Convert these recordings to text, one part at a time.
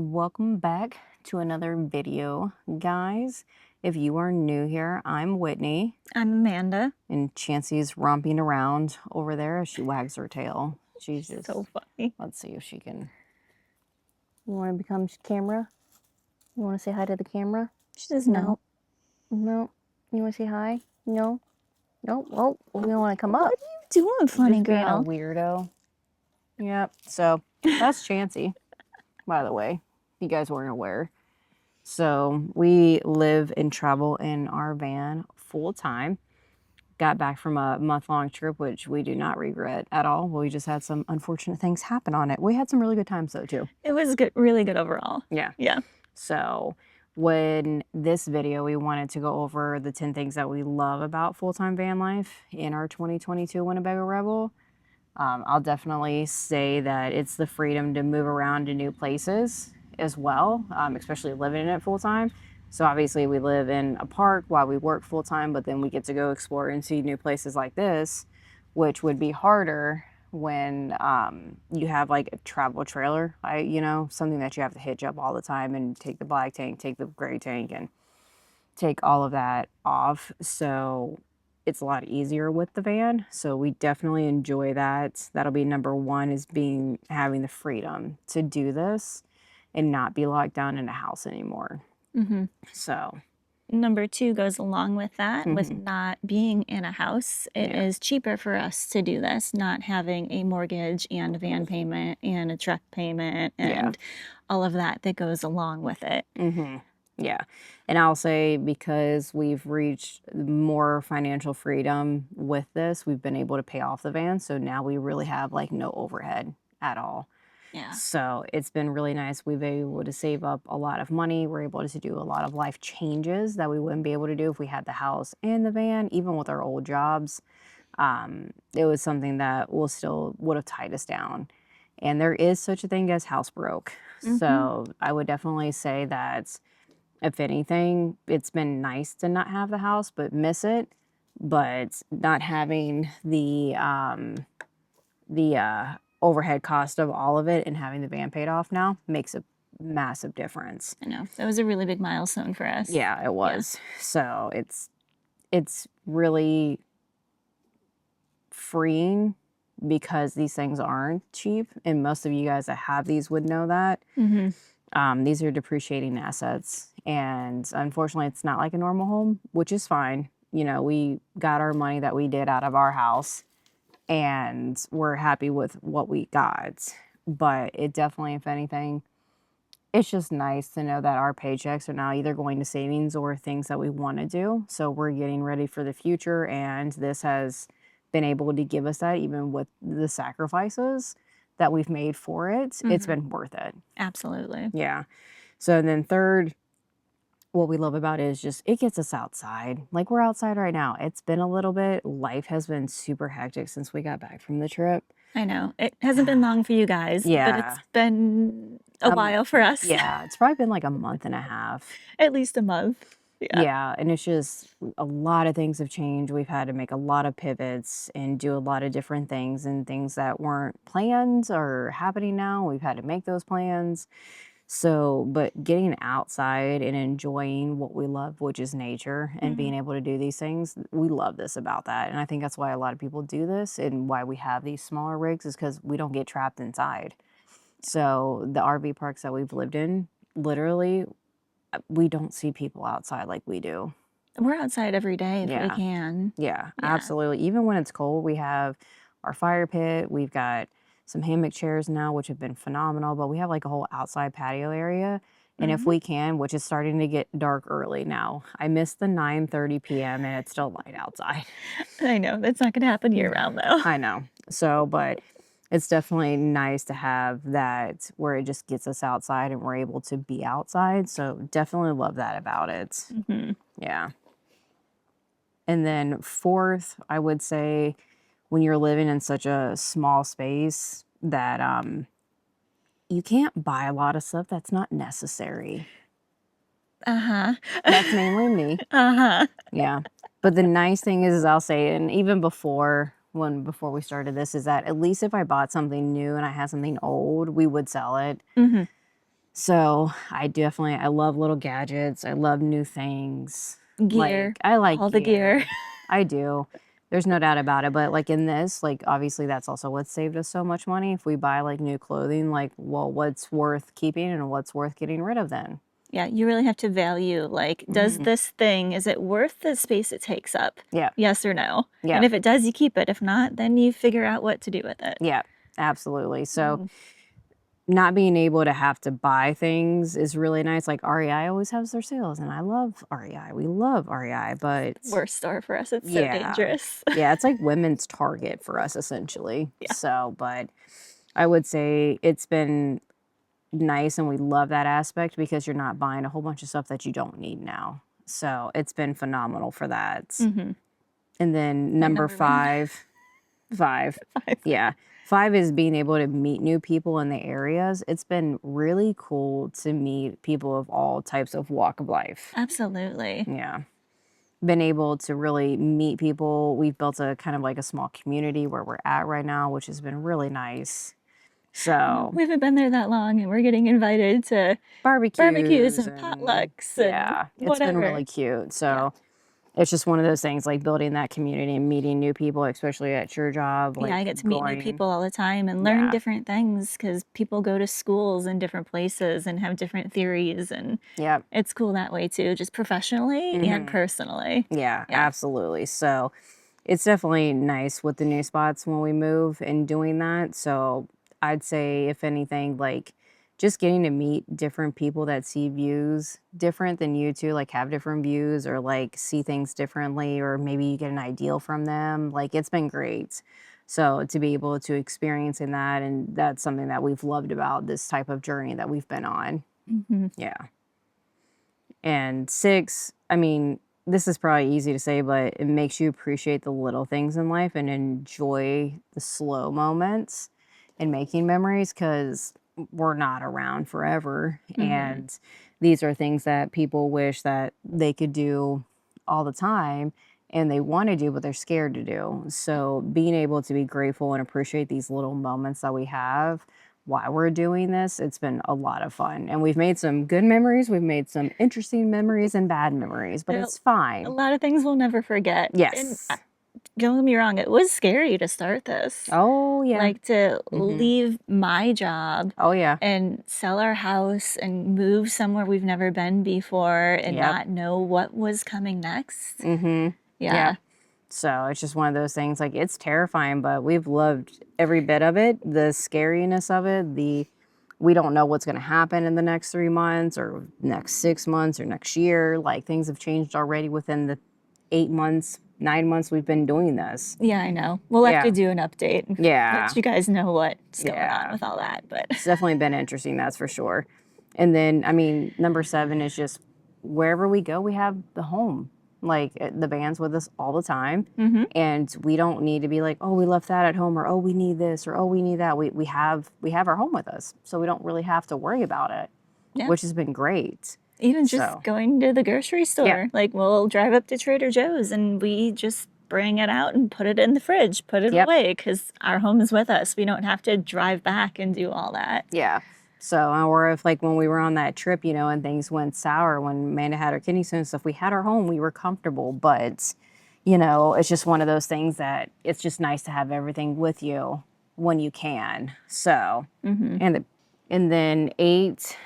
Welcome back to another video, guys. If you are new here, I'm Whitney, I'm Amanda. and Chancey's romping around over there as she wags her tail. She's just, So funny. let's see if she can. You want to become camera? You want to say hi to the camera? She says no. No. You want to say hi? No. No. Oh, we don't want to come up. What are you doing, funny Just being a girl? weirdo. Yep. So that's Chancey, by the way. If you guys weren't aware. So we live and travel in our van full time. Got back from a month-long trip, which we do not regret at all. We just had some unfortunate things happen on it. We had some really good times though too. It was good, really good overall. Yeah. Yeah. So when this video, we wanted to go over the 10 things that we love about full-time van life in our 2022 Winnebago Revel. I'll definitely say that it's the freedom to move around to new places as well, especially living in it full time. So obviously we live in a park while we work full time, but then we get to go explore and see new places like this, which would be harder when you have like a travel trailer, something that you have to hitch up all the time and take the black tank, take the gray tank, and take all of that off. So it's a lot easier with the van. So we definitely enjoy that. That'll be number one, is having the freedom to do this and not be locked down in a house anymore. Mm-hmm. So Number 2 goes along with that, with not being in a house. It Yeah. is cheaper for us to do this, not having a mortgage and a van payment and a truck payment and all of that goes along with it. Yeah. And I'll say, because we've reached more financial freedom with this, we've been able to pay off the van. So now we really have like no overhead at all. Yeah. So it's been really nice. We've been able to save up a lot of money. We're able to do a lot of life changes that we wouldn't be able to do if we had the house and the van, even with our old jobs. It was something that would have tied us down. And there is such a thing as house broke. So I would definitely say that, if anything, it's been nice to not have the house, but miss it. But not having the overhead cost of all of it and having the van paid off now makes a massive difference. I know. That was a really big milestone for us. Yeah, it was. So it's really freeing, because these things aren't cheap, and most of you guys that have these would know that. These are depreciating assets, and unfortunately it's not like a normal home, which is fine. We got our money that we did out of our house, and we're happy with what we got. But it definitely, if anything, it's just nice to know that our paychecks are now either going to savings or things that we want to do. So we're getting ready for the future, and this has been able to give us that, even with the sacrifices that we've made for it. It's been worth it. Absolutely. Yeah. So then third, what we love about it is just, it gets us outside. Like, we're outside right now. It's been a little bit, life has been super hectic since we got back from the trip. I know. It hasn't been long for you guys, but Yeah. it's been a while for us. Yeah, it's probably been like a month and a half. At least a month. Yeah, and it's just, a lot of things have changed. We've had to make a lot of pivots and do a lot of different things, and things that weren't planned are happening now. We've had to make those plans. So, but getting outside and enjoying what we love, which is nature, and being able to do these things, we love this about that. And I think that's why a lot of people do this, and why we have these smaller rigs, is because we don't get trapped inside. So the RV parks that we've lived in, literally, we don't see people outside like we do. We're outside every day if we Yeah. can. Yeah, absolutely. Even when it's cold, we have our fire pit. We've got some hammock chairs now, which have been phenomenal, but we have like a whole outside patio area. And if we can, which is starting to get dark early now. I miss the 9:30 p.m. and it's still light outside. I know. That's not going to happen year round, though. I know. So, but it's definitely nice to have that, where it just gets us outside and we're able to be outside. So definitely love that about it. Yeah. And then fourth, I would say, when you're living in such a small space, that you can't buy a lot of stuff that's not necessary. That's mainly me. Yeah. But the nice thing is, I'll say, and even before we started this, is that at least if I bought something new and I had something old, we would sell it. So I love little gadgets. I love new things. Gear, Like, I like all the gear. gear. I do. There's no doubt about it. But like in this, like obviously that's also what saved us so much money. If we buy like new clothing, like, well, what's worth keeping and what's worth getting rid of then? Yeah, you really have to value, like, does Hmm. this thing, is it worth the space it takes up? Yeah. Yes or no? Yeah. And if it does, you keep it. If not, then you figure out what to do with it. Yeah. Absolutely. So Mm, not being able to have to buy things is really nice. Like REI always has their sales, and I love REI. We love REI, but worst store for us. It's so yeah. dangerous. Yeah, it's like women's Target for us essentially. Yeah. So, but I would say it's been nice and we love that aspect because you're not buying a whole bunch of stuff that you don't need now. So, it's been phenomenal for that. Mm-hmm. And then My number number one. 5, 5. Five. Yeah. 5 is being able to meet new people in the areas. It's been really cool to meet people of all types of walk of life. Absolutely. Yeah. Been able to really meet people. We've built a kind of like a small community where we're at right now, which has been really nice. You know, So, we haven't been there that long and we're getting invited to barbecues barbecues and and potlucks and yeah, it's been whatever. really cute. Yeah. So, it's just one of those things like building that community and meeting new people, especially at your job, Yeah, like I get to meet new going, people all the time and learn yeah, different things because people go to schools in different places and have different theories. And yep. it's cool that way too, just professionally and Hmm. personally. Yeah, Yeah. absolutely. So, it's definitely nice with the new spots when we move and doing that. So I'd say, if anything, like just getting to meet different people that see views different than you two, like have different views or like see things differently, or maybe you get an ideal from them. Like it's been great. So to be able to experience in that, and that's something that we've loved about this type of journey that we've been on. Hmm. Yeah. And 6, I mean, this is probably easy to say, but it makes you appreciate the little things in life and enjoy the slow moments and making memories because we're not around forever. Hmm. And these are things that people wish that they could do all the time and they want to do, but they're scared to do. So being able to be grateful and appreciate these little moments that we have while we're doing this, it's been a lot of fun. And we've made some good memories, we've made some interesting memories and bad memories, but it's A fine. lot of things we'll never forget. And Yes. don't get me wrong, it was scary to start this. Oh, yeah. Like to Mhm. leave my job Oh, yeah. and sell our house and move somewhere we've never been before and Yep. not know what was coming next. Mhm. Yeah. Yep. So, it's just one of those things, like, it's terrifying, but we've loved every bit of it, the scariness of it, the we don't know what's gonna happen in the next 3 months or next 6 months or next year, like, things have changed already within the 8 months, 9 months we've been doing this. Yeah, I know. We'll have to Yeah. do an update and let Yeah. you guys know what's going on Yeah. with all that. But It's definitely been interesting, that's for sure. And then, I mean, number 7 is just wherever we go, we have the home. Like the van's with us all the time. hmm, And we don't need to be like, oh, we left that at home, or oh, we need this, or oh, we need that. We have our home with us. So we don't really have to worry about it, yeah, which has been great. even just So going to the grocery yeah. store. Like we'll drive up to Trader Joe's and we just bring it out and put it in the fridge, put it Yep. away because our home is with us. We don't have to drive back and do all that. Yeah. So, or if like when we were on that trip, and things went sour when Amanda had her kidney stone and stuff, we had our home, we were comfortable, but it's just one of those things that it's just nice to have everything with you when you can. So, Hmm. and then 8,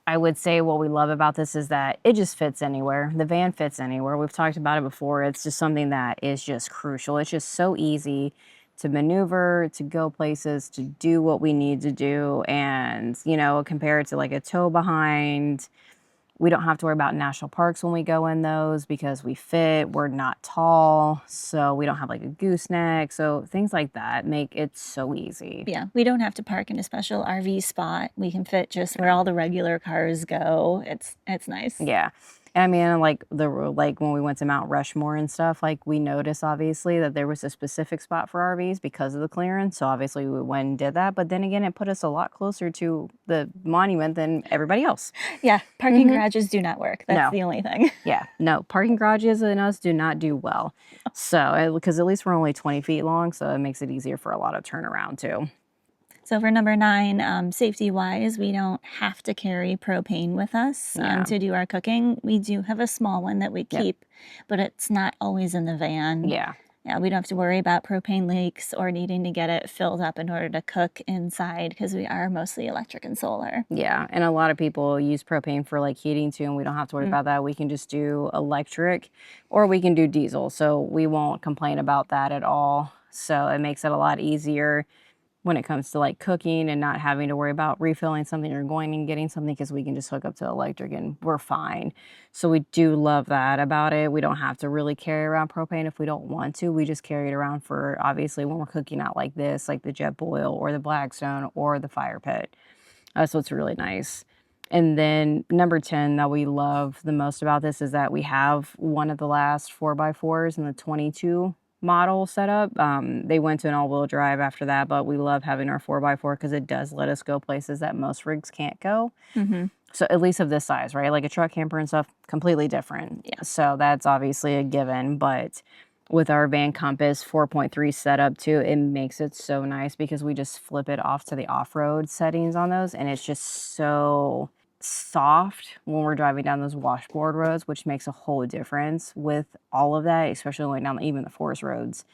I would say what we love about this is that it just fits anywhere. The van fits anywhere. We've talked about it before. It's just something that is just crucial. It's just so easy to maneuver, to go places, to do what we need to do. And, compared to like a tow behind, we don't have to worry about national parks when we go in those because we fit. We're not tall, so we don't have like a gooseneck. So things like that make it so easy. Yeah, we don't have to park in a special RV spot. We can fit just where all the regular cars go. It's nice. Yeah. And I mean, like when we went to Mount Rushmore and stuff, like we noticed obviously that there was a specific spot for RVs because of the clearance. So obviously we went and did that. But then again, it put us a lot closer to the monument than everybody else. Yeah, parking Hmm. garages do not work. That's No. the only thing. Yeah. No. Parking garages and us do not do well. So, because at least we're only 20 feet long, so it makes it easier for a lot of turnaround too. So for number 9, safety-wise, we don't have to carry propane with us to do our cooking. We do have a small one that we keep, but it's not always in the van. Yeah. Yeah, we don't have to worry about propane leaks or needing to get it filled up in order to cook inside because we are mostly electric and solar. Yeah, and a lot of people use propane for like heating too, and we don't have to worry about that. We can just do electric or we can do diesel. So we won't complain about that at all. So it makes it a lot easier when it comes to like cooking and not having to worry about refilling something or going and getting something because we can just hook up to electric and we're fine. So we do love that about it. We don't have to really carry around propane if we don't want to. We just carry it around for obviously when we're cooking out like this, like the jet boil or the Blackstone or the fire pit. So it's really nice. And then number 10 that we love the most about this is that we have one of the last 4x4s in the 22 model setup. They went to an all-wheel drive after that, but we love having our 4x4 because it does let us go places that most rigs can't go. So at least of this size, right? Like a truck camper and stuff, completely different. Yeah. So that's obviously a given, but with our Van Compass 4.3 setup too, it makes it so nice because we just flip it off to the off-road settings on those, and it's just so soft when we're driving down those washboard roads, which makes a whole difference with all of that, especially going down even the forest roads.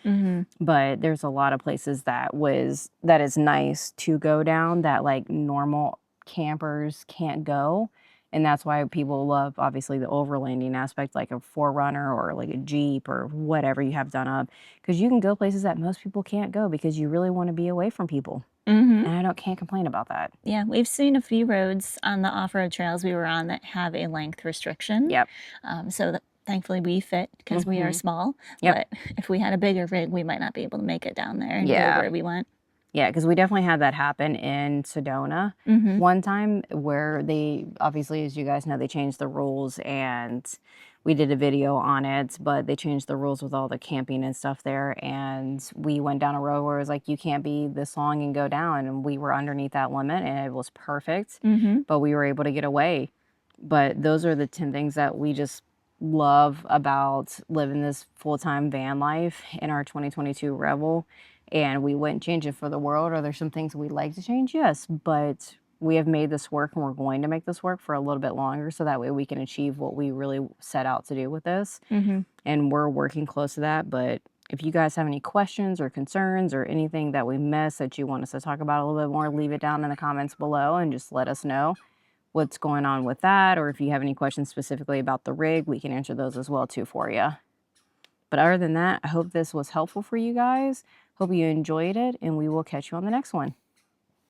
But there's a lot of places that is nice to go down that like normal campers can't go. And that's why people love, obviously, the overlanding aspect, like a 4Runner or like a Jeep or whatever you have done up. Because you can go places that most people can't go because you really want to be away from people. And I can't complain about that. Yeah, we've seen a few roads on the off-road trails we were on that have a length restriction. Yep. So thankfully we fit because we are small. Yep. But if we had a bigger rig, we might not be able to make it down there and go Yeah. where we went. Yeah, because we definitely had that happen in Sedona one time where they, obviously, as you guys know, they changed the rules and we did a video on it, but they changed the rules with all the camping and stuff there. And we went down a road where it was like, you can't be this long and go down. And we were underneath that limit and it was perfect, but we were able to get away. But those are the 10 things that we just love about living this full-time van life in our 2022 Revel. And we wouldn't change it for the world. Are there some things we'd like to change? Yes, but we have made this work and we're going to make this work for a little bit longer so that way we can achieve what we really set out to do with this. And we're working close to that. But if you guys have any questions or concerns or anything that we missed that you want us to talk about a little bit more, leave it down in the comments below and just let us know what's going on with that. Or if you have any questions specifically about the rig, we can answer those as well too for you. But other than that, I hope this was helpful for you guys. Hope you enjoyed it, and we will catch you on the next one.